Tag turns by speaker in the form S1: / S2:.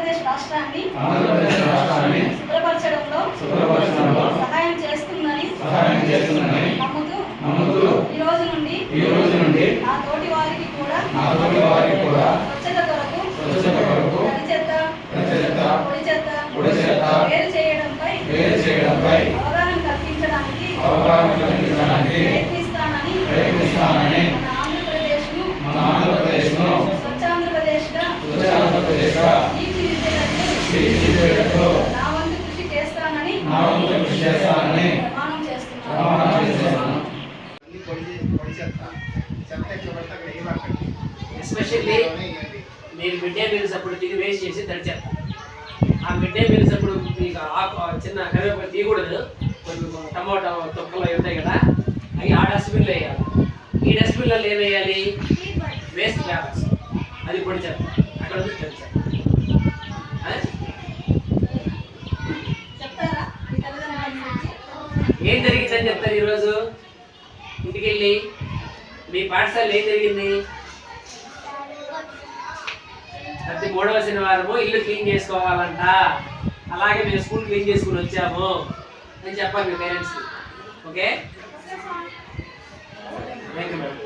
S1: ఆంధ్రప్రదేశ్ రాష్ట్రాన్ని శుభ్రపరచడంలో సహాయం చేస్తుందని నమ్ముతూ ఈ రోజు నుండి నా తోటి వారికి కూడా స్వచ్ఛత కొరకు పొడి చెత్త వేరు చేయడంపై అవగాహన కల్పించడానికి ప్రయత్నిస్తానని మన ఆంధ్రప్రదేశ్ను స్వచ్ఛాంధ్రప్రదేశ్గా తీర్చిదిద్దేటట్లు నా వంతు కృషి చేస్తానని ప్రమాణం చేస్తున్నాను.
S2: ఎస్పెషల్లీ మీరు మిడ్ డే మీల్స్ అప్పుడు తిని వేస్ట్ చేసి తడిచేస్తారు. ఆ మిడ్ డే మీల్స్ అప్పుడు మీకు చిన్న కరివేపాకు తీయకూడదు. కొన్ని టమాటో తొక్కలు అవి ఉంటాయి కదా, అవి ఆ డస్ట్బిన్లో వేయాలి. ఈ డస్ట్బిన్లో ఏం వేయాలి? వేస్ట్ పేపర్స్, అది పొడి చెత్త. అక్కడ ఉంది తడి చెత్త. ఏం జరిగిందని చెప్తారు ఈరోజు ఇంటికి వెళ్ళి? మీ పాఠశాలలో ఏం జరిగింది? ప్రతి 3వ శనివారము ఇల్లు క్లీన్ చేసుకోవాలంట. అలాగే మేము స్కూల్ క్లీన్ చేసుకుని వచ్చాము అని చెప్పాలి మీ పేరెంట్స్కి. Okay, thank you madam.